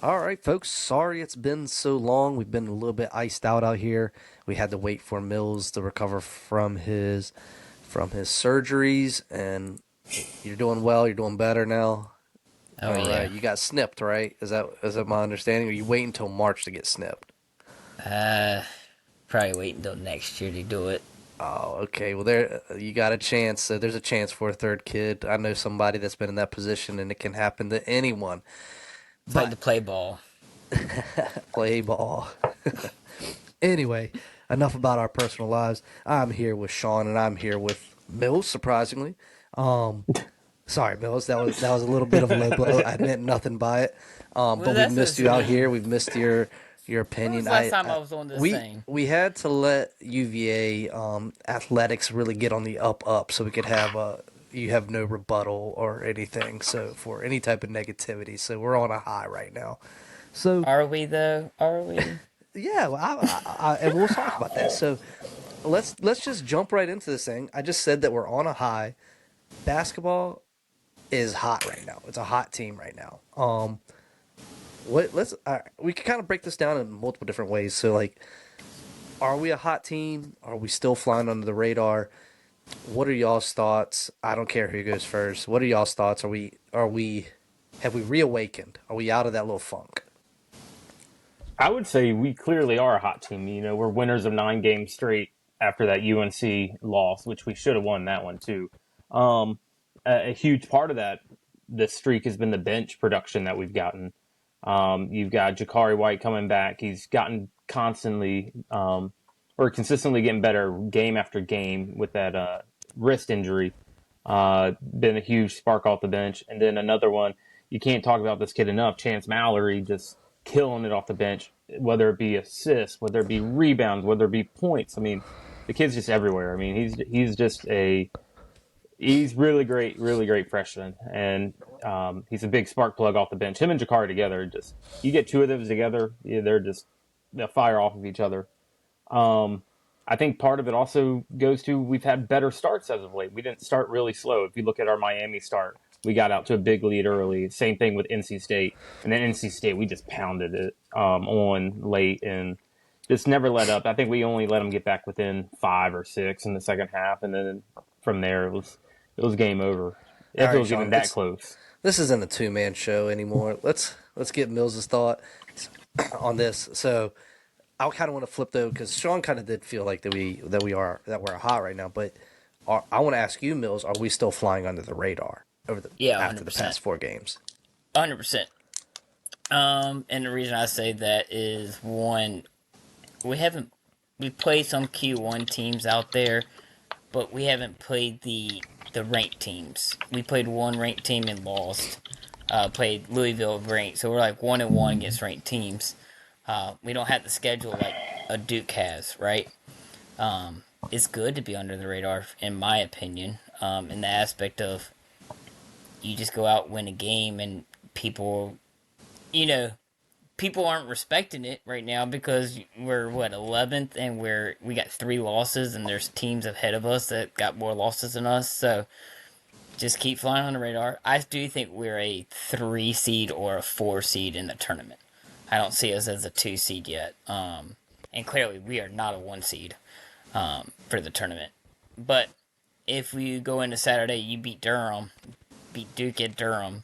All right, folks. Sorry it's been so long. We've been a little bit iced out here. We had to wait for Mills to recover from his surgeries, and you're doing well. You're doing better now. Oh All right, yeah. you got snipped, right? Is that my understanding? Or you wait until March to get snipped? Uh, Probably wait until next year to do it. Oh, okay. Well, there you got a chance. So there's a chance for a third kid. I know somebody that's been in that position, and it can happen to anyone. It's like But to play ball. play ball. Anyway, enough about our personal lives. I'm here with Sean, and I'm here with Mills. Surprisingly, um, sorry, Mills. That was a little bit of a low blow. I meant nothing by it. Well, But we've that's missed just you out here. mean. We've missed your When was opinion. the last time I was on this We thing? we had to let UVA athletics really get on the up, so we could have you have no rebuttal or anything. So for any type of negativity, so we're on a high right now. So Are we though? Are we? yeah, well, and we'll talk about that. So let's just jump right into this thing. I just said that we're on a high. Basketball is hot right now. It's a hot team right now. What let's we can kind of break this down in multiple different ways. So like, are we a hot team? Are we still flying under the radar? What are y'all's thoughts? I don't care who goes first. What are y'all's thoughts? Are we have we reawakened? Are we out of that little funk? I would say we clearly are a hot team. We're winners of 9 games straight after that UNC loss, which we should have won that one too. Um, a huge part of that, the streak has been the bench production that we've gotten. You've got Jakari White coming back. He's gotten or consistently getting better game after game with that wrist injury. Been a huge spark off the bench. And then another one, you can't talk about this kid enough. Chance Mallory just killing it off the bench, whether it be assists, whether it be rebounds, whether it be points. I mean, the kid's just everywhere. I mean, he's really great freshman, and he's a big spark plug off the bench. Him and Jakar together, just you get two of them together, yeah, they'll fire off of each other. Um, I think part of it also goes to we've had better starts as of late. We didn't start really slow. If you look at our Miami start, we got out to a big lead early. Same thing with NC State, and then NC State we just pounded it on late and just never let up. I think we only let them get back within 5 or 6 in the second half, and then from there it was game over. All If it right, was even Sean. that close. This isn't a two-man show anymore. Let's get Mills's thought on this. So I kind of want to flip though, because Sean kind of did feel like that we're hot right now. But I want to ask you, Mills, are we still flying under the radar Yeah, after hundred the percent, past 4 games? 100%. And the reason I say that is one, we haven't we played some Q1 teams out there, but we haven't played the ranked teams. We played one ranked team and lost. Played Louisville ranked, so we're like 1-1 against ranked teams. We don't have the schedule like a Duke has, right? It's good to be under the radar, in my opinion, in the aspect of you just go out win a game and people, you know, people aren't respecting it right now because we're what 11th and we got 3 losses and there's teams ahead of us that got more losses than us. So just keep flying on the radar. I do think we're a 3 seed or a 4 seed in the tournament. I don't see us as a 2 seed yet. And clearly we are not a 1 seed for the tournament. But if we go into Saturday, you beat Durham, beat Duke at Durham.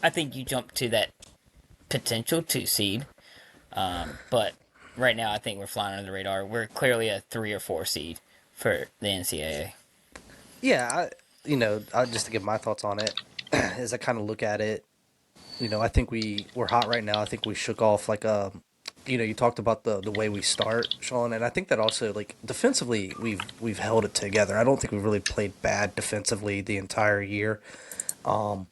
I think you jump to that potential 2 seed. But right now, I think we're flying under the radar. We're clearly a 3 or 4 seed for the NCAA. Yeah, just to give my thoughts on it, as I kind of look at it, I think we're hot right now. I think we shook off like you talked about the way we start, Sean, and I think that also like defensively we've held it together. I don't think we've really played bad defensively the entire year. Um,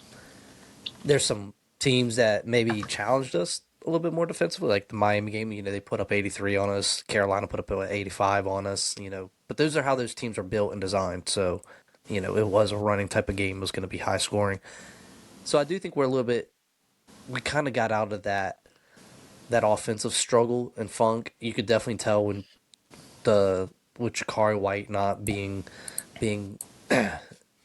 there's some teams that maybe challenged us a little bit more defensively, like the Miami game. They put up 83 on us. Carolina put up 85 on us. But those are how those teams are built and designed. So, it was a running type of game. It was going to be high scoring. So I do think we're a little bit. We kind of got out of that offensive struggle and funk. You could definitely tell when with Jakari White not being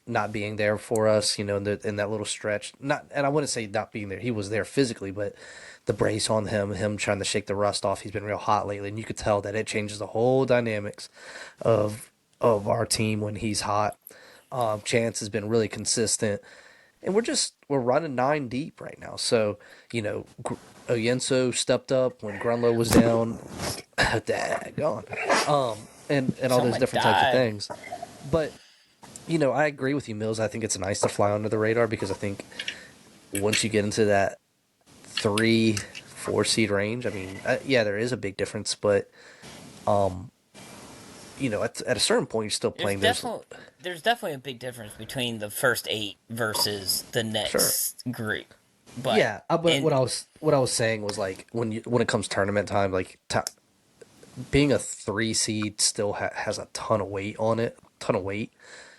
not being there for us, in that little stretch. Not, and I wouldn't say not being there. He was there physically, but the brace on him trying to shake the rust off. He's been real hot lately, and you could tell that it changes the whole dynamics of our team when he's hot. Chance has been really consistent, and we're running 9 deep right now. So Oyenso stepped up when Grunlow was down. Daggone. And all those Someone different types of died. things. But I agree with you, Mills. I think it's nice to fly under the radar because I think once you get into that 3-4 seed range, I mean, yeah, there is a big difference, but at a certain point, you're still There's playing those. definitely there's definitely a big difference between the first 8 versus the Sure. next group. But Yeah, but in what I was saying was like when it comes tournament time, like being a 3 seed still has a ton of weight on it, ton of weight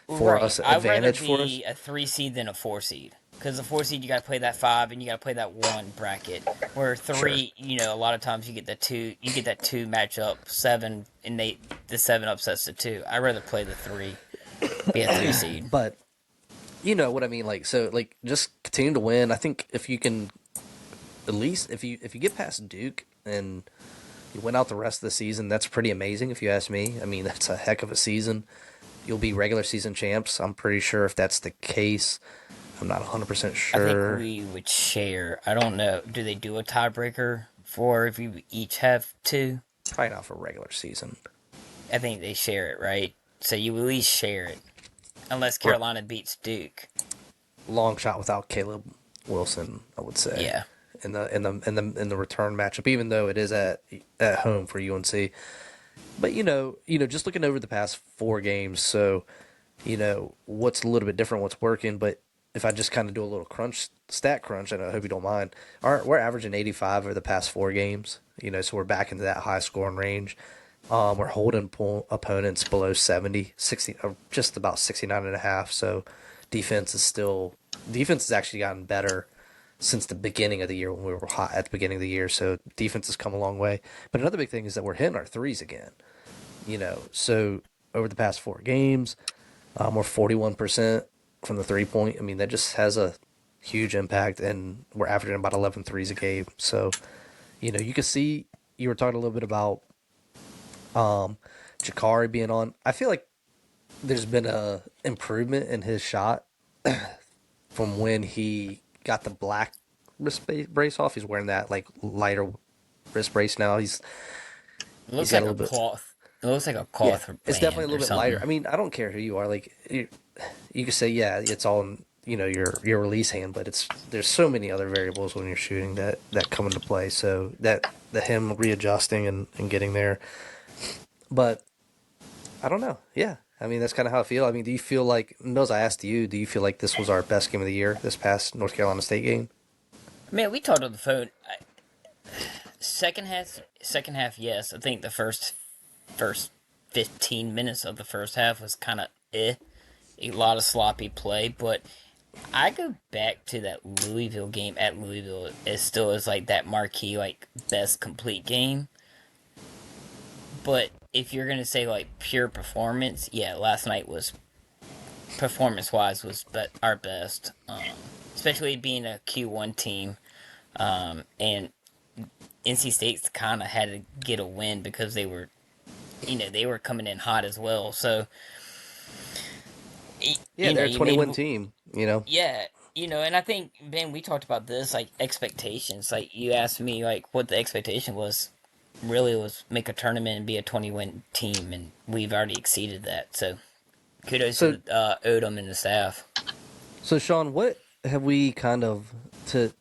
for right, us, I'd rather advantage for us. be a 3 seed than a 4 seed. Because the 4 seed, you got to play that 5 and you got to play that 1 bracket. Where Sure. 3, a lot of times you get that 2 matchup, 7, and the 7 upsets the 2. I'd rather play the 3, be a 3 seed. But you know what I mean, like so, like just continue to win. I think if you can, at least if you get past Duke and you win out the rest of the season, that's pretty amazing. If you ask me, I mean that's a heck of a season. You'll be regular season champs. I'm pretty sure if that's the case. I'm not 100% I think sure. we would share. I don't know. Do they do a tiebreaker for if you each have 2? Probably not for regular season. I think they share it, right? So you at least share it. Unless We're Carolina beats Duke. long shot without Caleb Wilson, I would say, Yeah. in the return matchup, even though it is at home for UNC. But just looking over the past 4 games, so what's a little bit different, what's working. But if I just kind of do a little stat crunch, and I hope you don't mind, we're averaging 85 over the past 4 games. So we're back into that high scoring range. We're holding opponents below 70, 60, or just about 69 and a half. So defense has actually gotten better since the beginning of the year when we were hot at the beginning of the year. So defense has come a long way. But another big thing is that we're hitting our threes again. So over the past 4 games, we're 41% from the 3 point. I mean, that just has a huge impact, and we're averaging about 11 threes a game. So, you can see you were talking a little bit about Jakari being on. I feel like there's been a improvement in his shot from when he got the black wrist brace off. He's wearing that like lighter wrist brace now. It He's looks got like a a little bit. cloth. It looks like a Yeah, cloth it's definitely a band or little bit lighter. something. I mean, I don't care who you are. Like you can say, yeah, it's all in, your release hand, but there's so many other variables when you're shooting that come into play. So that the him readjusting and getting there, but I don't know. Yeah, I mean that's kind of how I feel. I mean, do you feel like Mills? I asked you, do you feel like this was our best game of the year? This past North Carolina State game? Man, we talked on the phone. Second half, yes. I think the first 15 minutes of the first half was kind of a lot of sloppy play, but I go back to that Louisville game at Louisville. It still is like that marquee, like best complete game. But if you're gonna say like pure performance, yeah, last night was performance wise was our best, especially being a Q1 team, and NC State's kind of had to get a win because they were coming in hot as well. So Yeah, they're a you 20 win made team. yeah. And I think, Ben, we talked about this, like, expectations. Like, you asked me, like, what the expectation was. Really was make a tournament and be a 20-win team, and we've already exceeded that. So, kudos So to Odom and the staff. So, Sean, what have we kind of to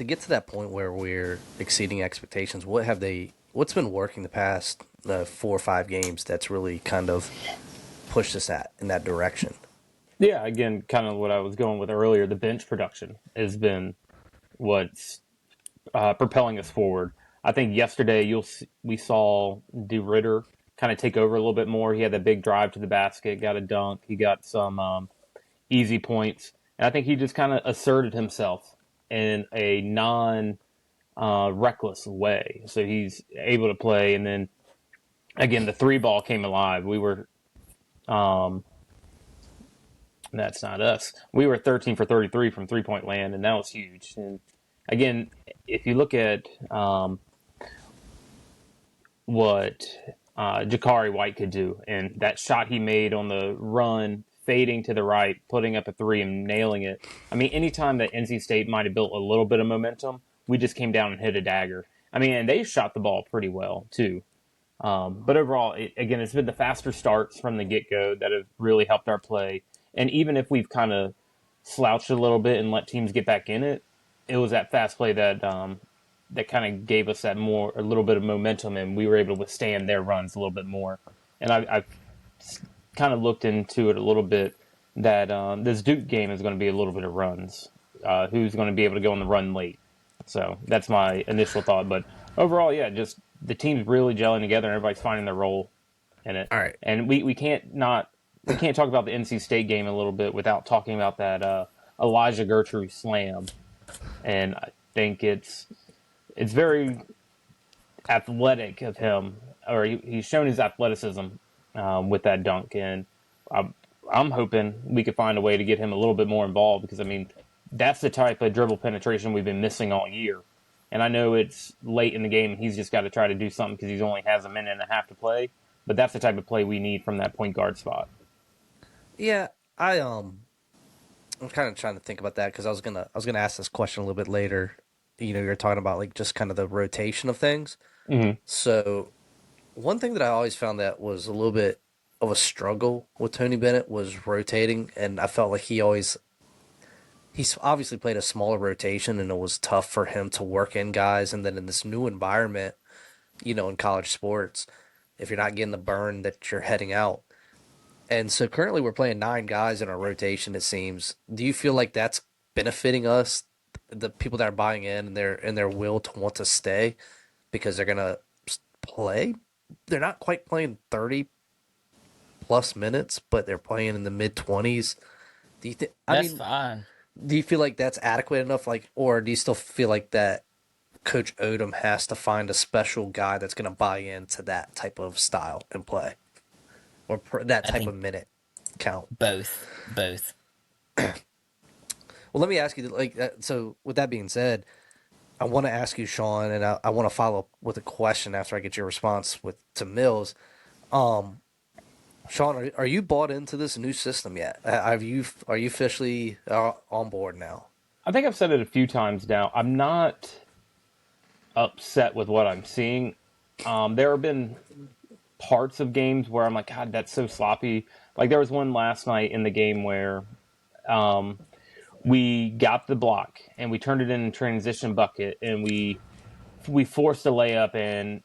get to that point where we're exceeding expectations? What's been working the past 4 or 5 games that's really kind of pushed us in that direction? Yeah, again, kind of what I was going with earlier. The bench production has been what's propelling us forward. I think yesterday we saw DeRitter kind of take over a little bit more. He had that big drive to the basket, got a dunk, he got some easy points, and I think he just kind of asserted himself in a non reckless way. So he's able to play, and then again the three ball came alive. We were that's not us. We were 13 for 33 from 3-point land, and that was huge. And again, if you look at what Jakari White could do, and that shot he made on the run, fading to the right, putting up a three and nailing it. I mean, anytime that NC State might have built a little bit of momentum, we just came down and hit a dagger. I mean, and they shot the ball pretty well too. But overall, again, it's been the faster starts from the get-go that have really helped our play. And even if we've kind of slouched a little bit and let teams get back in it, it was that fast play that that kind of gave us a little bit of momentum, and we were able to withstand their runs a little bit more. And I've kind of looked into it a little bit that this Duke game is going to be a little bit of runs. Who's going to be able to go on the run late? So that's my initial thought. But overall, yeah, just the team's really gelling together, and everybody's finding their role in it. All right. And we can't talk about the NC State game a little bit without talking about that Elijah Gertrude slam. And I think it's very athletic of him, or he's shown his athleticism with that dunk. And I'm hoping we could find a way to get him a little bit more involved, because, I mean, that's the type of dribble penetration we've been missing all year. And I know it's late in the game and he's just got to try to do something because he only has a minute and a half to play. But that's the type of play we need from that point guard spot. Yeah, I'm kind of trying to think about that, because I was gonna ask this question a little bit later. You know, you're talking about like just kind of the rotation of things. Mm-hmm. So one thing that I always found that was a little bit of a struggle with Tony Bennett was rotating, and I felt like he's obviously played a smaller rotation, and it was tough for him to work in guys. And then in this new environment, you know, in college sports, if you're not getting the burn, that you're heading out. And so currently we're playing 9 guys in our rotation, it seems. Do you feel like that's benefiting us, the people that are buying in, and their will to want to stay because they're gonna play? They're not quite playing 30 plus minutes, but they're playing in the mid 20s. Do you think? That's fine. Do you feel like that's adequate enough? Like, or do you still feel like that Coach Odom has to find a special guy that's going to buy into that type of style and play, or that I type think of minute count? both. Well, let me ask you, like, so with that being said, I want to ask you, Sean, and I want to follow up with a question after I get your response to Mills. Sean, are you bought into this new system yet? Are you officially on board now? I think I've said it a few times now. I'm not upset with what I'm seeing. There have been parts of games where I'm like, God, that's so sloppy. Like there was one last night in the game where we got the block and we turned it in a transition bucket, and we forced a layup and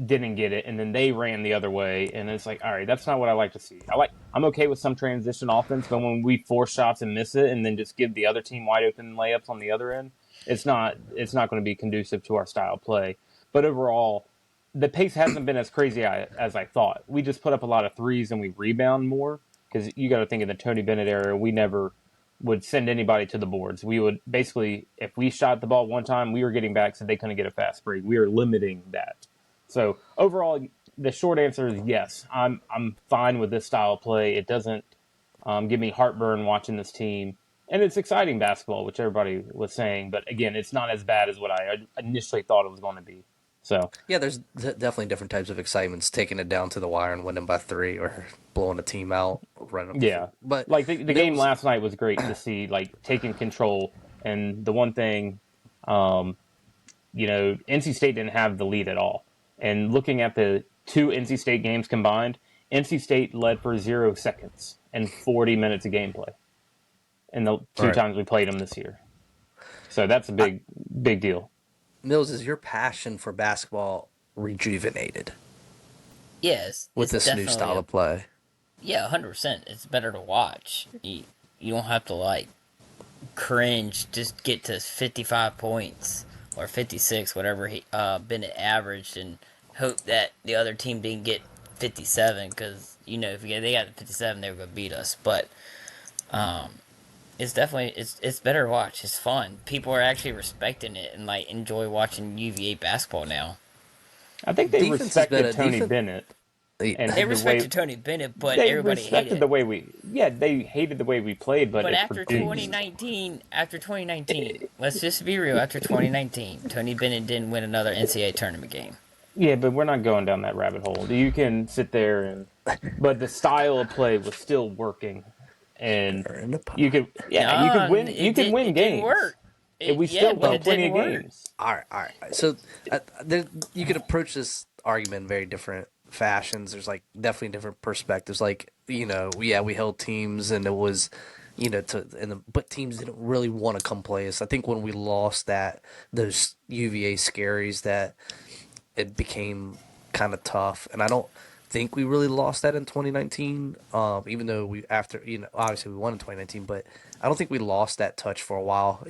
didn't get it, and then they ran the other way, and it's like, all right, that's not what I like to see. I'm okay with some transition offense, but when we force shots and miss it and then just give the other team wide open layups on the other end, it's not going to be conducive to our style of play. But overall, the pace hasn't been as crazy as I thought. We just put up a lot of threes and we rebound more, because you got to think in the Tony Bennett era, we never would send anybody to the boards. We would basically, if we shot the ball one time, we were getting back so they couldn't get a fast break. We were limiting that. So overall, the short answer is yes. I'm fine with this style of play. It doesn't give me heartburn watching this team, and it's exciting basketball, which everybody was saying. But again, it's not as bad as what I initially thought it was going to be. So Yeah, there's definitely different types of excitements, taking it down to the wire and winning by 3, or blowing a team out, running. yeah, But like the game last night was great to see, like taking control. And the one thing, NC State didn't have the lead at all. And looking at the 2 NC State games combined, NC State led for 0 seconds and 40 minutes of gameplay in the 2 times we played them this year. So that's a big deal. Mills, is your passion for basketball rejuvenated Yes, with this new style of play? Yeah, 100%. It's better to watch. You don't have to like cringe just get to 55 points or 56, whatever Bennett averaged, and hope that the other team didn't get 57, because if they got 57, they were gonna beat us. But it's definitely it's better to watch. It's fun. People are actually respecting it and like enjoy watching UVA basketball now. I think they respected Tony Bennett. and They the way respected Tony Bennett, but they everybody respected hated the it. way they hated the way we played, but But it after produced. 2019, let's just be real. After 2019, Tony Bennett didn't win another NCAA tournament game. Yeah, but we're not going down that rabbit hole. You can sit there and, but the style of play was still working, and in the pot. you could win It didn't games. work. And we Yeah, still but won it plenty didn't of work. games. All right. So you could approach this argument in very different fashions. There's like definitely different perspectives. Like we held teams and it was, but teams didn't really want to come play us. I think when we lost those UVA scaries, that it became kind of tough, and I don't think we really lost that in 2019. Even though obviously we won in 2019, but I don't think we lost that touch for a while.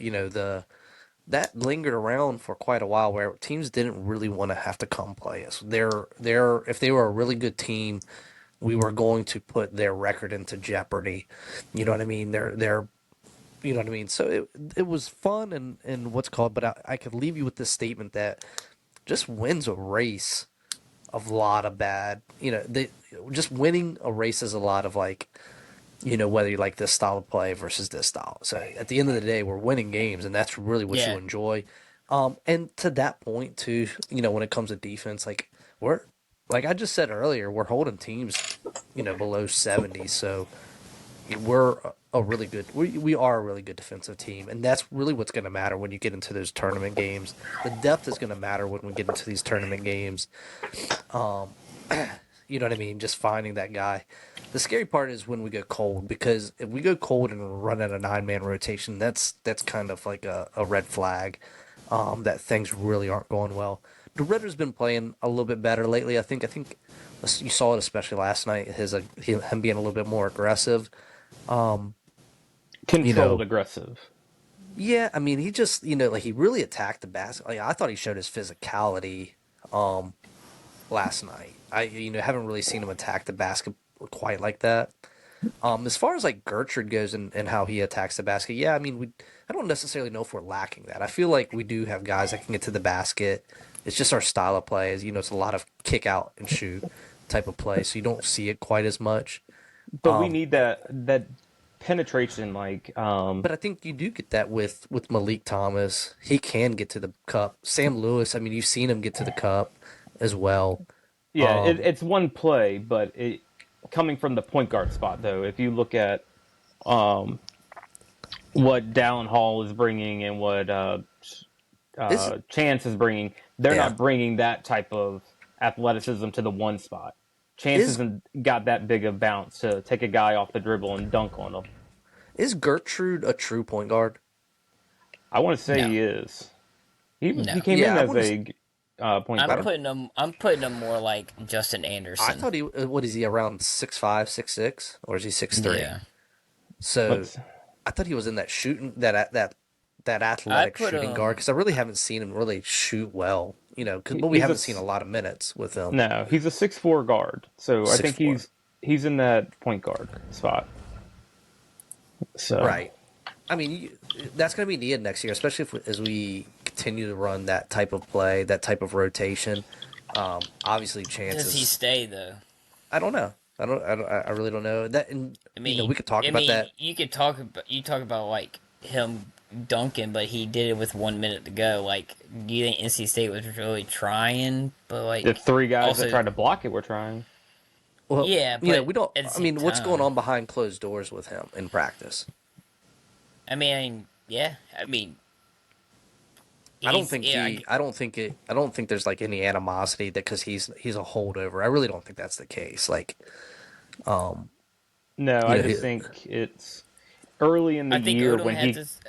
That lingered around for quite a while where teams didn't really want to have to come play us. If they were a really good team, we were going to put their record into jeopardy. You know what I mean? You know what I mean? So it was fun and what's called, but I could leave you with this statement that just wins a race of a lot of bad. Just winning a race is a lot of like, whether you like this style of play versus this style. So at the end of the day, we're winning games, and that's really what you Yeah, enjoy. And to that point too, when it comes to defense, like we're like I just said earlier, we're holding teams, below 70. So we're a really good we are a really good defensive team, and that's really what's going to matter when you get into those tournament games. The depth is going to matter when we get into these tournament games. Um, you know what I mean? Just finding that guy. The scary part is when we go cold, because if we go cold and run at a 9-man rotation, that's kind of like a red flag. That things really aren't going well. DeRidder's been playing a little bit better lately. I think you saw it especially last night. Him being a little bit more aggressive. Um, you Controlled know, aggressive. yeah. I mean, he just like he really attacked the basket. Like I thought he showed his physicality um, last night. I haven't really seen him attack the basket quite like that. As far as like Gertrude goes and how he attacks the basket, yeah, I mean, I don't necessarily know if we're lacking that. I feel like we do have guys that can get to the basket. It's just our style of play is, it's a lot of kick out and shoot type of play, so you don't see it quite as much. But we Um, need that penetration, like but I think you do get that with Malik Thomas. He can get to the cup. Sam Lewis, I mean, you've seen him get to the cup as well. yeah, Um, it's one play, but it coming from the point guard spot though. If you look at um, what Dallin Hall is bringing and what is Chance is bringing, they're yeah not bringing that type of athleticism to the one spot. Chance is hasn't got that big of bounce to take a guy off the dribble and dunk on him. is Gertrude a true point guard? I want to say no, he is. He no. came in Yeah, I as want to. a point I'm I don't. guard. putting him. I'm putting him more like Justin I Anderson. thought he. What is he around 6'5", 6'6", or is he 6'3"? Yeah, So Let's I thought he was in that shooting that I athletic put shooting guard him. because I really haven't seen him really shoot well. But we he's a haven't seen a lot of minutes with him. no, he's a 6'4" guard. So I Six think four. he's in that point guard spot. So Right. I mean, that's going to be needed next year, especially as we continue to run that type of play, that type of rotation. Obviously, Does he chances. stay though? I don't know. I really don't know that. And we could talk I about mean, that. you talk about like him dunking, but he did it with 1 minute to go. Like, do you think NC State was really trying? But the like, three guys that also, tried to block it were trying. Well, yeah, but we don't. at the I same mean, what's going time, on behind closed doors with him in practice? yeah, I mean, I don't he's think yeah, he. I don't think it. I don't think there's like any animosity that because he's a holdover. I really don't think that's the case. Like, um, No, you I know, just think it's early in the I think year Odom when had he this.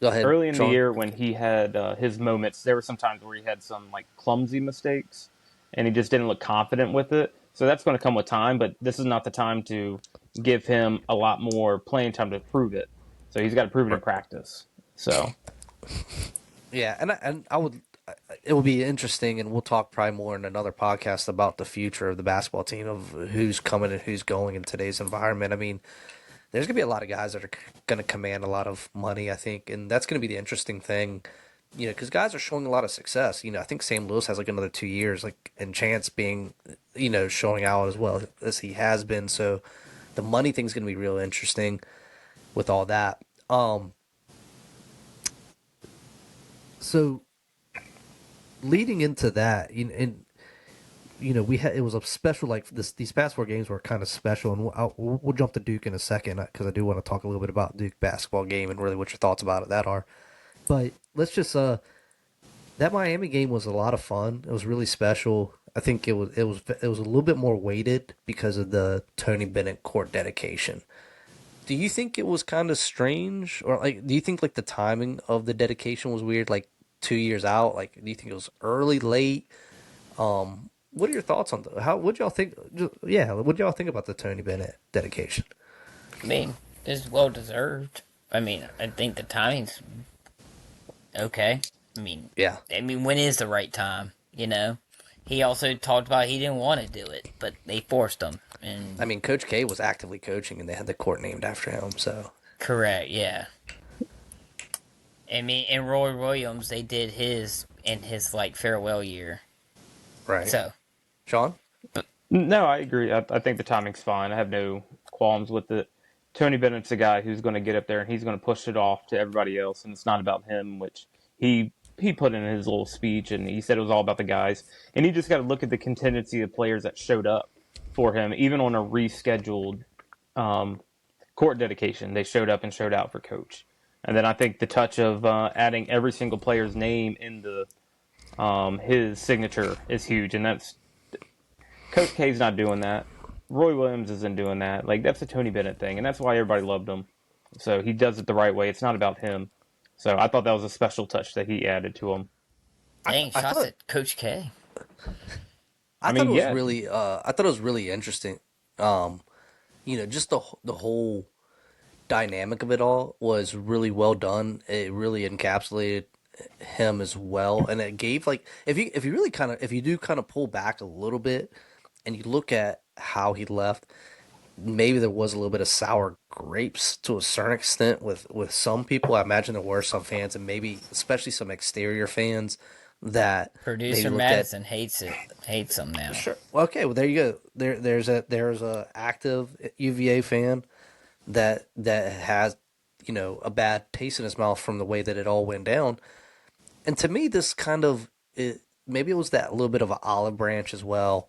go ahead, early in the Sean. year when he had his moments. There were some times where he had some like clumsy mistakes, and he just didn't look confident with it. So that's going to come with time. But this is not the time to give him a lot more playing time to prove it. So he's got to prove it in practice. So Yeah, and I would. It will be interesting, and we'll talk probably more in another podcast about the future of the basketball team, of who's coming and who's going in today's environment. I mean, there's gonna be a lot of guys that are gonna command a lot of money, I think, and that's gonna be the interesting thing. because guys are showing a lot of success. I think Sam Lewis has like another 2 years, like, and Chance being, showing out as well as he has been. So the money thing's going to be real interesting with all that. So leading into that, and we had, it was a special, like these past 4 games were kind of special, and we'll jump to Duke in a second because I do want to talk a little bit about Duke basketball game and really what your thoughts about it that are. But let's just that Miami game was a lot of fun. It was really special. I think it was a little bit more weighted because of the Tony Bennett Court dedication. Do you think it was kind of strange, or like, do you think like the timing of the dedication was weird? Like 2 years out, like, do you think it was early, late? What are your thoughts on how? What y'all think? Yeah, what y'all think about the Tony Bennett dedication? I mean, it's well deserved. I mean, I think the timing's okay. I mean, Yeah, when is the right time? He also talked about he didn't want to do it, but they forced him. I And mean, Coach K was actively coaching, and they had the court named after him. So correct, yeah. And Roy Williams, they did his in his like farewell year. right, So, Sean. No, I agree. I think the timing's fine. I have no qualms with it. Tony Bennett's a guy who's going to get up there and he's going to push it off to everybody else, and it's not about him, which he put in his little speech, and he said it was all about the guys. And you just got to look at the contingency of players that showed up for him, even on a rescheduled court dedication. They showed up and showed out for Coach. And then I think the touch of adding every single player's name into his signature is huge, and that's Coach K's not doing that. Roy Williams isn't doing that. Like, that's a Tony Bennett thing, and that's why everybody loved him. So he does it the right way. It's not about him. So I thought that was a special touch that he added to him. dang, I shots thought at Coach K. I mean, yeah, I thought it was really interesting. Just the whole dynamic of it all was really well done. It really encapsulated him as well, and it gave, like, if you really kind of, if you do kind of pull back a little bit and you look at how he left, maybe there was a little bit of sour grapes to a certain extent with some people. I imagine there were some fans, and maybe especially some exterior fans, that maybe Producer looked at. Madison hates him now. Sure. Well, okay. Well, there you go. There's a active UVA fan that has, a bad taste in his mouth from the way that it all went down. And to me, this kind of, maybe it was that little bit of an olive branch as well.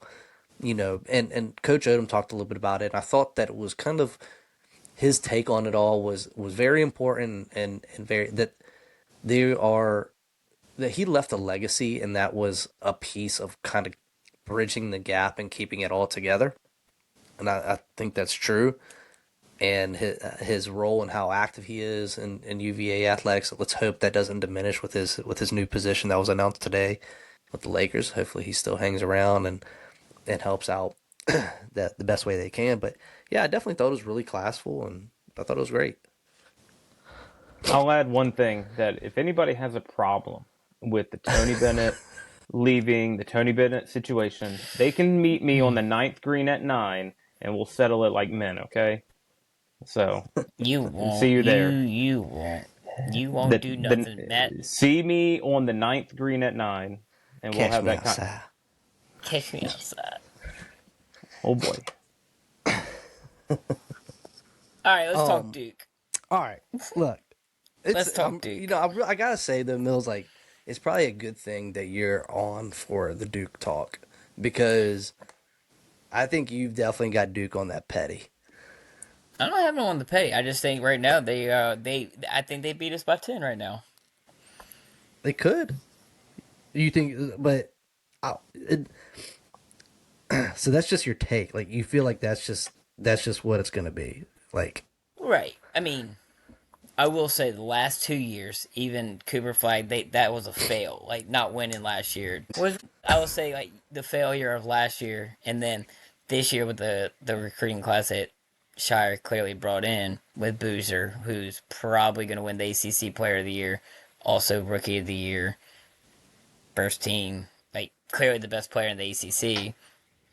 And Coach Odom talked a little bit about it. And I thought that it was kind of his take on it all was very important, and very, that there are, that he left a legacy, and that was a piece of kind of bridging the gap and keeping it all together. And I think that's true. And his role and how active he is in UVA athletics. Let's hope that doesn't diminish with his new position that was announced today with the Lakers. Hopefully he still hangs around and helps out that the best way they can. But yeah, I definitely thought it was really classful, and I thought it was great. I'll add one thing, that if anybody has a problem with the Tony Bennett leaving, the Tony Bennett situation, they can meet me on the ninth green at 9, and we'll settle it like men, okay? So, You won't. see you there. You won't. You won't do nothing. See me on the ninth green at 9, and we'll Catch have me that outside. Catch me outside. Oh boy. All right, let's talk Duke. All right, look, Let's talk Duke. I gotta say though, Mills, like, it's probably a good thing that you're on for the Duke talk, because I think you've definitely got Duke on that petty. I don't have no one to pay. I just think right now I think they beat us by 10 right now. They could. You think, but I- it, so that's just your take. Like, you feel like that's just what it's gonna be. Like, Right. I mean, I will say the last 2 years, even Cooper Flag, that was a fail. Like, not winning last year was, I will say, like, the failure of last year, and then this year with the recruiting class that Shire clearly brought in with Boozer, who's probably going to win the ACC Player of the Year, also Rookie of the Year, first team, like, clearly the best player in the ACC.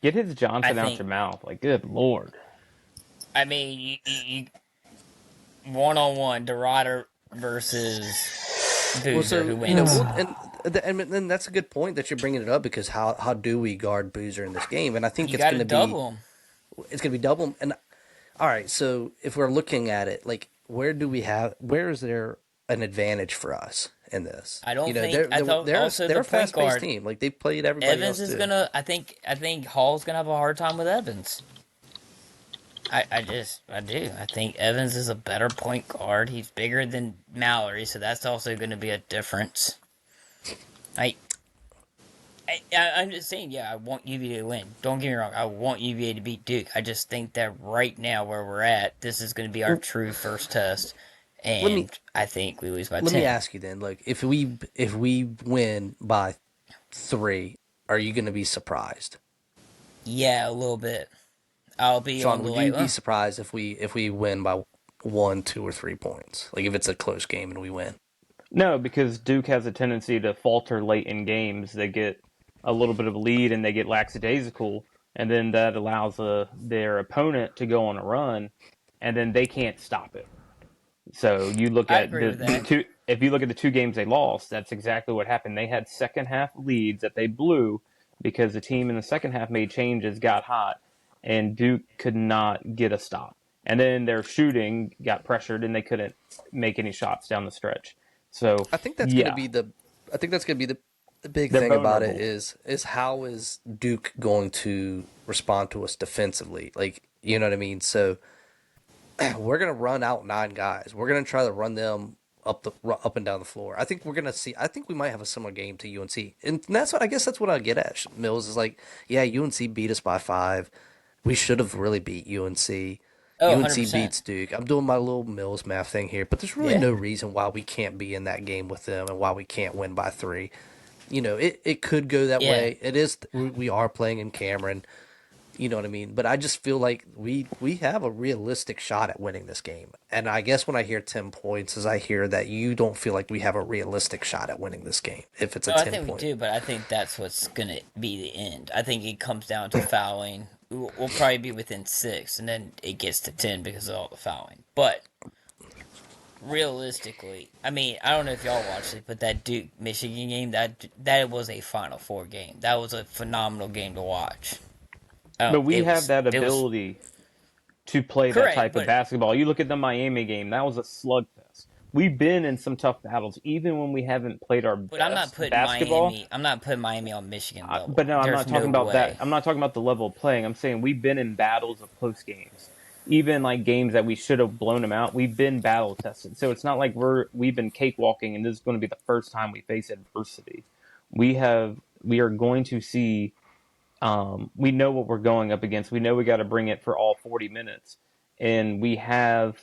Get his Johnson I out think. your mouth. Like, good lord. I mean, you one-on-one, Dorada versus Well, Boozer so who wins. and then that's a good point that you're bringing it up because how do we guard Boozer in this game? And I think You got to double him. it's gonna be double. And all right, so if we're looking at it, like where is there an advantage for us in this? I You don't know, think. I thought also they're the a point fast paced guard team. Like they played everybody Evans else is too. gonna. I think Hall's gonna have a hard time with Evans. I do. I think Evans is a better point guard. He's bigger than Mallory, so that's also going to be a difference. I, I'm just saying, yeah, I want UVA to win. Don't get me wrong, I want UVA to beat Duke. I just think that right now, where we're at, this is going to be our true first test, Let me and I think we lose by let me 10. ask you then, like if we win by 3, are you going to be surprised? Yeah, a little bit. I'll be on Sean, the would like, you be surprised if we win by 1, 2, or 3 points? Like if it's a close game and we win. No, because Duke has a tendency to falter late in games. They get a little bit of a lead and they get lackadaisical, and then that allows their opponent to go on a run, and then they can't stop it. So you look I at agree with the that. two. If you look at the 2 games they lost, that's exactly what happened. They had second half leads that they blew because the team in the second half made changes, got hot, and Duke could not get a stop. And then their shooting got pressured, and they couldn't make any shots down the stretch. So I think that's going to yeah, be the big they're thing about it vulnerable. is how is Duke going to respond to us defensively? Like, you know what I mean? So we're going to run out 9 guys. We're going to try to run them up and down the floor. I think we're going to see. I think we might have a similar game to UNC, and that's what I guess that's what I get at. Mills is like, yeah, UNC beat us by 5. We should have really beat UNC. Oh, UNC 100%. beats Duke. I'm doing my little Mills math thing here, but there's really Yeah. no reason why we can't be in that game with them and why we can't win by 3. You know, it could go that Yeah. way. It is we are playing in Cameron. You know what I mean? But I just feel like we have a realistic shot at winning this game. And I guess when I hear 10 points, is I hear that you don't feel like we have a realistic shot at winning this game if it's a No, I 10 think we point. do, but I think that's what's gonna be the end. I think it comes down to fouling. We'll probably be within 6, and then it gets to 10 because of all the fouling. But realistically, I mean, I don't know if y'all watched it, but that Duke Michigan game, that was a Final Four game. That was a phenomenal game to watch. But we have that It was ability to play that correct, type of but basketball. You look at the Miami game, that was a slugfest. We've been in some tough battles, even when we haven't played our I'm not best putting basketball. Miami. I'm not putting Miami on Michigan But level. no, I'm There's not talking no about that. way. I'm not talking about the level of playing. I'm saying we've been in battles of close games, even like games that we should have blown them out. We've been battle tested, so it's not like we've been cakewalking, and this is going to be the first time we face adversity. We are going to see. We know what we're going up against. We know we got to bring it for all 40 minutes, and we have.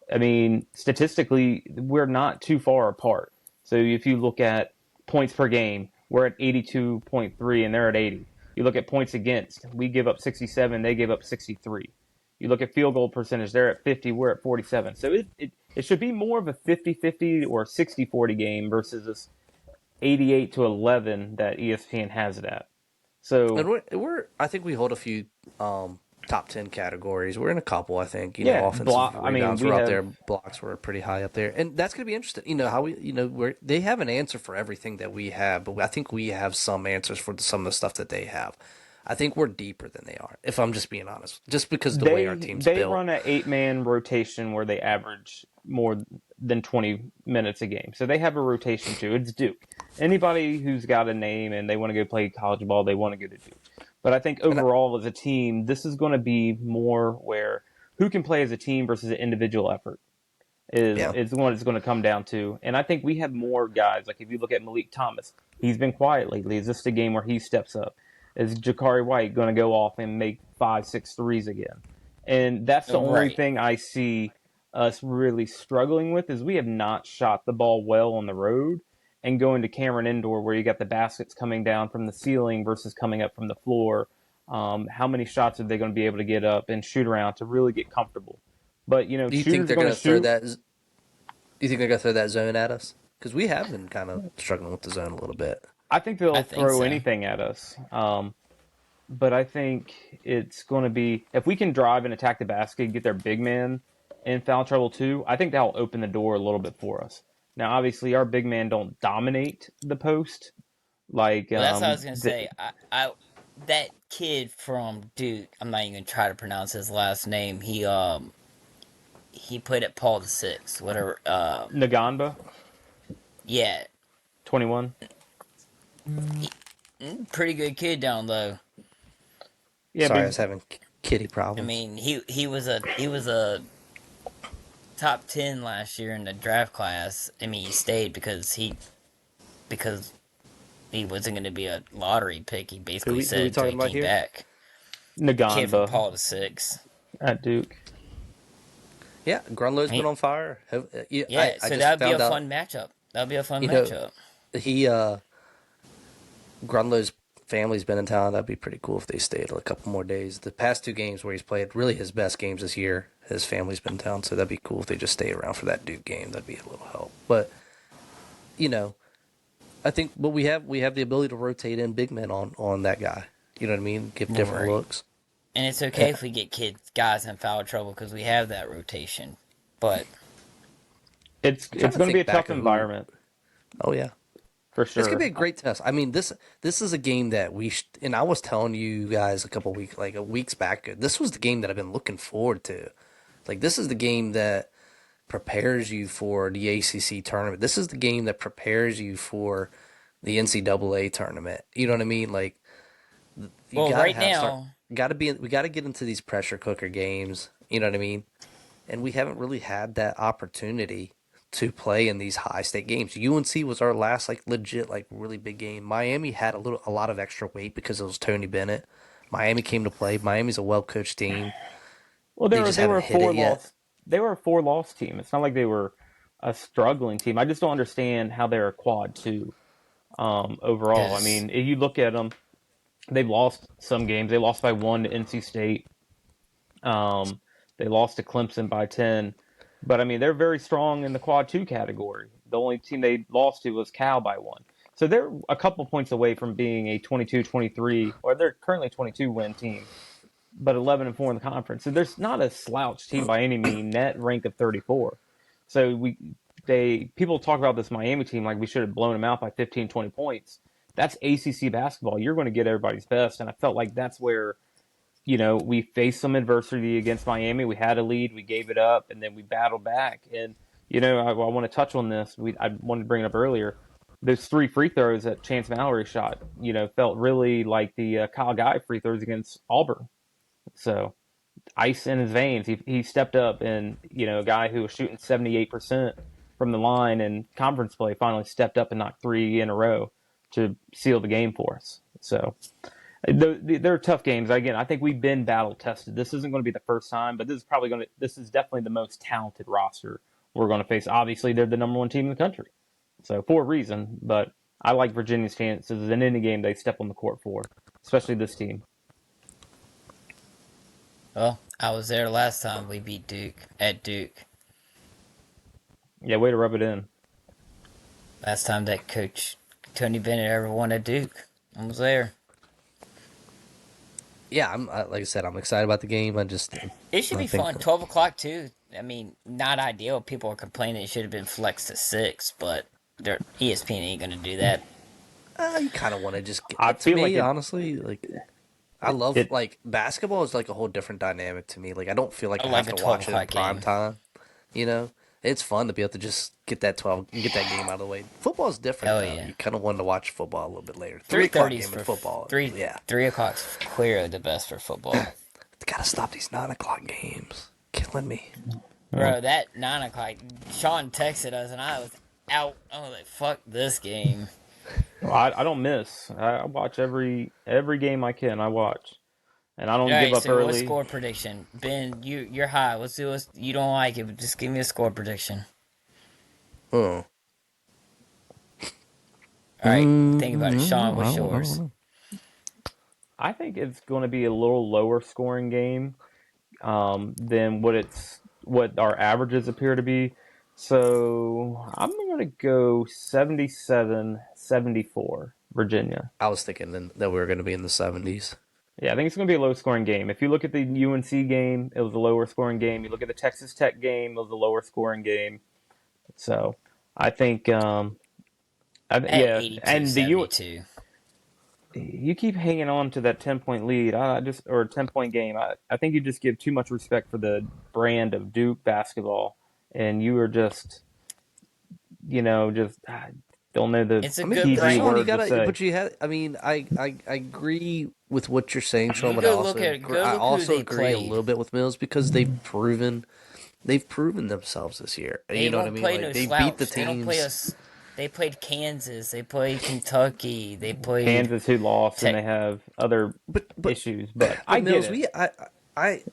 I mean, statistically, we're not too far apart. So if you look at points per game, we're at 82.3 and they're at 80. You look at points against, we give up 67, they give up 63. You look at field goal percentage, they're at 50, we're at 47. So it should be more of a 50-50 or 60-40 game versus this 88-11 that ESPN has it at. And So, we're I think we hold a few top 10 categories. We're in a couple, I think. You know, yeah, offensive I mean, rebounds we were up have there, blocks were pretty high up there, and that's going to be interesting. You know how they have an answer for everything that we have, but I think we have some answers for some of the stuff that they have. I think we're deeper than they are, if I'm just being honest, just because of the way our team's they built. run an 8-man rotation where they average more than 20 minutes a game. So they have a rotation too. It's Duke. Anybody who's got a name and they want to go play college ball, they want to go to Duke. But I think And overall as a team, this is going to be more where who can play as a team versus an individual effort yeah, is what it's going to come down to. And I think we have more guys. Like if you look at Malik Thomas, he's been quiet lately. Is this a game where he steps up? Is Jakari White going to go off and make 5, 6 threes again? And that's the only Right. thing I see us really struggling with is we have not shot the ball well on the road and going to Cameron Indoor where you got the baskets coming down from the ceiling versus coming up from the floor. How many shots are they going to be able to get up and shoot around to really get comfortable? But you know, do you think shooters are they're going going to to throw shoot. that? Do you think they're going to throw that zone at us? Because we have been kind of struggling with the zone a little bit. I think I they'll think throw so. anything at us. But I think it's going to be if we can drive and attack the basket, get their big man in foul trouble too. I think that'll open the door a little bit for us. Now, obviously, our big men don't dominate the post. Like, Well, that's what I was gonna say. That kid from Duke. I'm not even gonna try to pronounce his last name. He played at Paul VI. Whatever. Nagamba, Yeah, 21. pretty good kid down low. Yeah, Sorry, I but was having kitty I problems. mean, he was a top 10 last year in the draft class. I mean, he stayed because he wasn't going to be a lottery pick. He basically Who we said until talking he about came here? back. Kid from Nagamba Paul VI. at Duke. Yeah, Grunlow's been He, on fire. yeah, I so just that would be a found out. fun matchup. That would be a fun You know, matchup. he Grunlow's family's been in town. That'd be pretty cool if they stayed a couple more days. The past two games where he's played, really his best games this year, his family's been in town, so that'd be cool if they just stay around for that Duke game. That'd be a little help. But you know, I think, but we have the ability to rotate in big men on that guy. You know what I mean? Give different Right. looks. And it's okay if we get guys in foul trouble because we have that rotation. But It's I'm trying to going to be a think back tough of who. environment Oh yeah, for it's gonna be sure. a great test. I mean, this is a game that and I was telling you guys a weeks back. This was the game that I've been looking forward to. Like this is the game that prepares you for the ACC tournament. This is the game that prepares you for the NCAA tournament. You know what I mean? Like you well, gotta right have start. now, We gotta get into these pressure cooker games. You know what I mean? And we haven't really had that opportunity to play in these high stake games. UNC was our last like legit like really big game. Miami had a lot of extra weight because it was Tony Bennett. Miami came to play. Miami's a well coached team. Well, They just they were haven't a hit it yet. they were a 4-loss team. It's not like they were a struggling team. I just don't understand how they're a quad two overall. I because mean, if you look at them, they've lost some games. They lost by 1 to NC State. Um, they lost to Clemson by 10. But I mean, they're very strong in the quad two category. The only team they lost to was Cal by 1. So they're a couple points away from being a 22-23, or they're currently 22 win team, but 11-4 in the conference. So there's not a slouch team by any mean. Net rank of 34. So people talk about this Miami team like we should have blown them out by 15, 20 points. That's ACC basketball. You're going to get everybody's best, and I felt like that's where we faced some adversity against Miami. We had a lead, we gave it up, and then we battled back. And I want to touch on this. I wanted to bring it up earlier. Those 3 free throws that Chance Mallory shot, felt really like the Kyle Guy free throws against Auburn. So ice in his veins. He stepped up, and a guy who was shooting 78% from the line in conference play finally stepped up and knocked 3 in a row to seal the game for us. So they're tough games. Again, I think we've been battle tested. This isn't going to be the first time, but this is definitely the most talented roster we're going to face. Obviously, they're the number 1 team in the country, so for a reason. But I like Virginia's chances in any game they step on the court for, especially this team. well, I was there last time we beat Duke at Duke. Yeah, way to rub it in. Last time that coach Tony Bennett ever won at Duke, I was there. Yeah, like I said, I'm excited about the game. It should I be think fun. 12 o'clock too. I mean, not ideal. People are complaining it should have been flexed to 6, but ESPN ain't gonna do that. you kind of want to just I to feel like me, honestly, like I love it like basketball is like a whole different dynamic to me. Like I don't feel like I I have like a to 12 watch it in o'clock prime game. time. You know, it's fun to be able to just get that game out of the way. Football's different Hell though. yeah. You kind of want to watch football a little bit later. 3 o'clock 3:30's game in for football. three. Yeah, 3 o'clock's clearly the best for football. gotta stop these 9 o'clock games. Killing me. Bro, that 9 o'clock. Sean texted us and I was out. I was like, "Fuck this game." I don't miss. I watch every game I can. I watch, and I All don't give right, up so what's early. score prediction? Ben, you're high. Let's do it. You don't like it, but just give me a score prediction. Oh. All right, think about it. Sean, what's I yours? don't know. I think it's going to be a little lower scoring game than what our averages appear to be. So I'm going to go 77-74, Virginia. I was thinking that we were going to be in the 70s. Yeah, I think it's going to be a low scoring game. If you look at the UNC game, it was a lower scoring game. You look at the Texas Tech game, it was a lower scoring game. So I think, At yeah, and the U. 82-72. You keep hanging on to that 10-point lead, or 10-point game. I think you just give too much respect for the brand of Duke basketball, and you are just, just don't know the It's a I mean, good but PG brand. Sean, you word to gotta, say. but you had. I mean, I agree with what you're saying, Sean, You but I go look also at agree, go I look who also they agree a played. little bit with Mills because they've proven themselves this year. You They know what I don't mean? play Like no they beat the slouch. They don't play teams. us. They played Kansas. They played Kentucky. They played Kansas who lost and Tech. they have other But issues, but I but get Mills, it.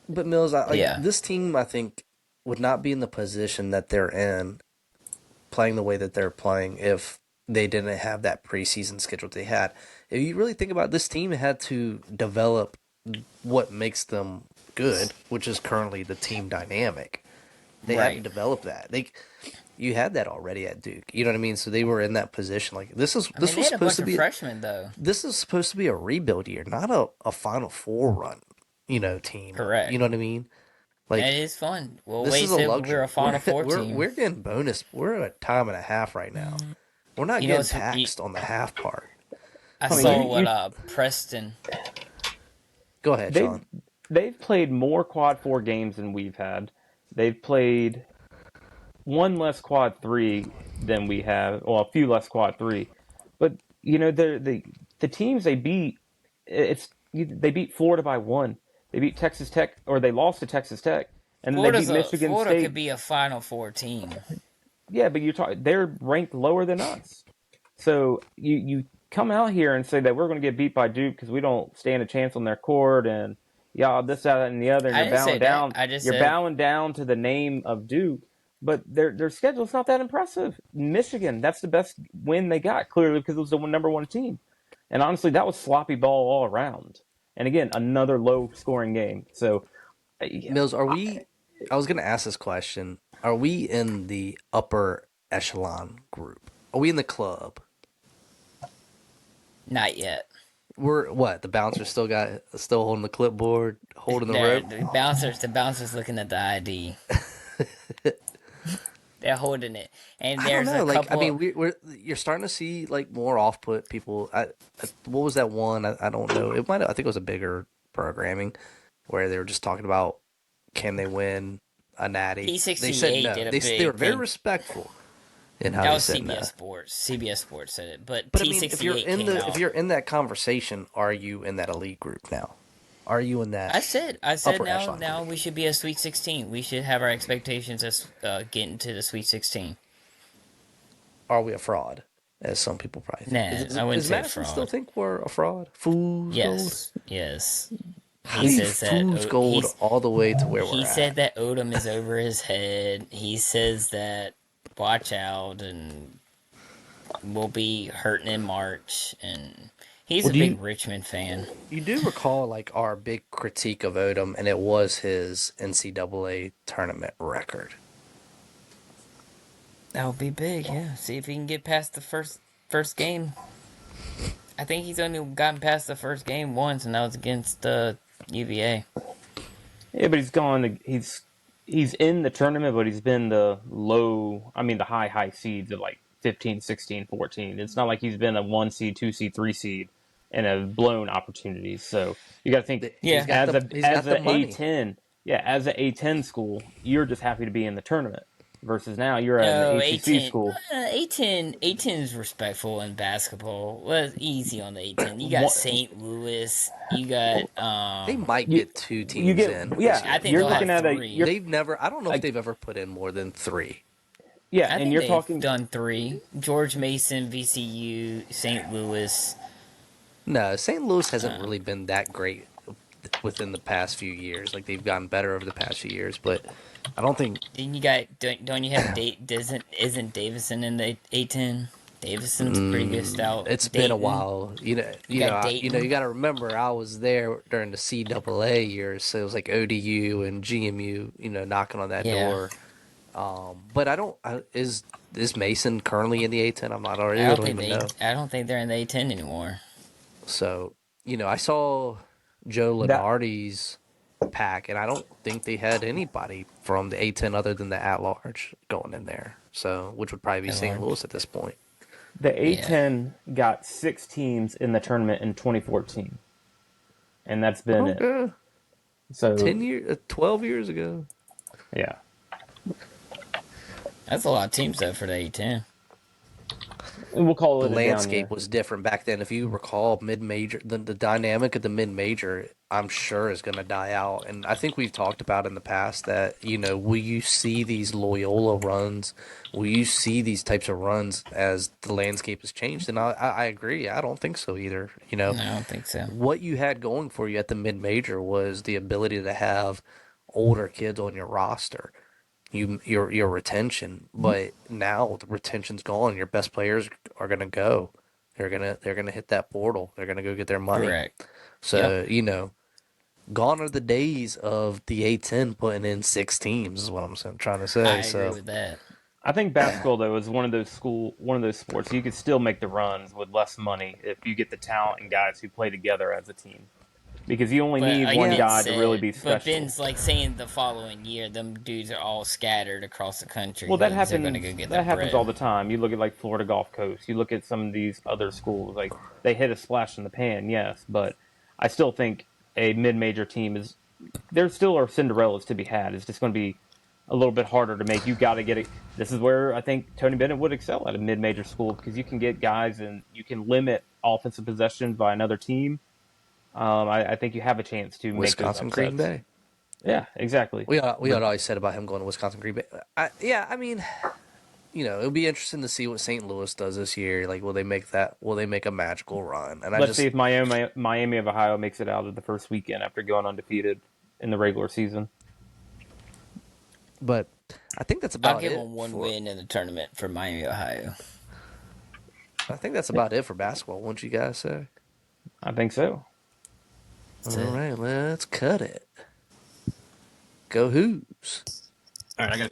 but Mills, like Yeah, this team, I think would not be in the position that they're in, playing the way that they're playing if they didn't have that preseason schedule they had. If you really think about it, this team had to develop what makes them good, which is currently the team dynamic. They hadn't right. developed that. You had that already at Duke. You know what I mean? So they were in that position. Like I mean, this they was had a supposed bunch to of be freshmen though. this is supposed to be a rebuild year, not a Final Four run. Team. You Correct. know what I mean? And Like it is fun. Well, this Wade is a said we're a luxury. Final Four team. We're getting bonus. We're at time and a half right now. We're not You know, getting taxed on the half part. I I mean, saw you what Preston. Go ahead, they've Sean. they've played more quad 4 games than we've had. They've played one less quad 3 than we have, well, a few less quad 3. But the teams they beat, they beat Florida by 1. They beat Texas Tech, or they lost to Texas Tech, and then they beat Michigan Florida could State. be a Final Four team. Yeah, but they're ranked lower than us. So you come out here and say that we're going to get beat by Duke because we don't stand a chance on their court, and yeah, this, that, and the other, and I didn't say that. I just you're said bowing down to the name of Duke, but their schedule's not that impressive. Michigan, that's the best win they got, clearly because it was the number one team, and honestly, that was sloppy ball all around. And again, another low scoring game. So yeah, Mills, are we? I was going to ask this question. Are we in the upper echelon group? Are we in the club? not yet. We're what? The bouncer still holding the clipboard, holding the They're, rope. the bouncers looking at the ID. They're holding it, and I don't there's a know. Like, I couple. mean, you're starting to see like more off-put people. What was that one? I don't know. It might. I think it was a bigger programming where they were just talking about can they win a natty. They said P68 no. did a They were big very thing. respectful in how That they was said no. CBS Sports. CBS Sports said it, but But I mean, P68 came if out. you're in that conversation, are you in that elite group now? Are you in that I said upper now echelon now group? we should be a Sweet 16. We should have our expectations as getting to the Sweet 16. Are we a fraud? As some people probably think. Nah, I wouldn't Is say Madison still fraud. think we're a fraud? Fool's gold? Yes. How He do you says that fool's gold all the way to where we're he said at? that Odom is over his head. He says that watch out and we'll be hurting in March. And he's Well, a big Richmond fan. you do recall like our big critique of Odom, and it was his NCAA tournament record. That would be big, yeah. See if he can get past the first game. I think he's only gotten past the first game once, and that was against UVA. yeah, but he's in the tournament, but he's been the high seeds of like 15, 16, 14. It's not like he's been a 1 seed, 2 seed, 3 seed and have blown opportunities. So you got to think He's Yeah. got the he's as got the a money. A10, yeah, as a A10 school, you're just happy to be in the tournament versus now you're at an No, ACC A10. school. A10 is respectful in basketball. Well, easy on the A10. You got What, St. Louis. You got They might you get two you teams get in this yeah, I year. think you're they'll looking have at a three. you're They've never. I don't know if like they've ever put in more than three. yeah, I and think you're they've talking done three. George Mason, VCU, St. Louis. No, St. Louis hasn't really been that great within the past few years. Like they've gotten better over the past few years, but I don't think Then you got don't you have isn't Davison in the A10? Davison's pretty good stout. it's been a Dayton. while. You got Dayton. You got to remember I was there during the CAA years, so it was like ODU and GMU, knocking on that Yeah. door. But I don't. Is Mason currently in the A10? I'm not already. I I don't don't think even know. they're in the A10 anymore. So I saw Joe that Lenardi's pack, and I don't think they had anybody from the A10 other than the at-large going in there. So, which would probably be At St. Louis large. at this point. The Yeah. A10 got 6 teams in the tournament in 2014, and that's been it. Okay, So 10 years, 12 years ago. yeah, That's a lot of teams though for the A10. and we'll call The it a down landscape year. was different back then. If you recall, mid-major, the dynamic of the mid-major, I'm sure is going to die out. And I think we've talked about in the past that, will you see these Loyola runs? Will you see these types of runs as the landscape has changed? And I agree. I don't think so either. No, I don't think so. What you had going for you at the mid-major was the ability to have older kids on your roster, your retention. But now the retention's gone. Your best players are gonna go. They're gonna hit that portal. They're gonna go get their money. Correct. Yep. So, gone are the days of the A10 putting in 6 teams is what trying to say. I agree So with that. I think basketball though is one of those sports you could still make the runs with less money if you get the talent and guys who play together as a team, because you only But need like one Ben guy to really said, be but special. Ben's like saying the following year, them dudes are all scattered across the country Well, that because they're going to happens. go get their That happens bread. all the time. You look at like Florida Gulf Coast. You look at some of these other schools. Like they hit a splash in the pan, yes, but I still think a mid-major team is. There still are Cinderellas to be had. It's just going to be a little bit harder to make. You got to get it. This is where I think Tony Bennett would excel at a mid-major school, because you can get guys and you can limit offensive possessions by another team. I think you have a chance to make those Wisconsin, Green upsets. Bay. Yeah, exactly. We But had always said about him going to Wisconsin, Green Bay. Yeah, I mean, it'll be interesting to see what St. Louis does this year. Like, will they make that? Will they make a magical run? And I let's see just, if Miami of Ohio makes it out of the first weekend after going undefeated in the regular season. but I think that's I'll about give it them one for. win in the tournament for Miami, Ohio. I think that's about it for basketball. Wouldn't you guys say? I think so. That's All it. right, let's cut it. Go Who's. All right, I got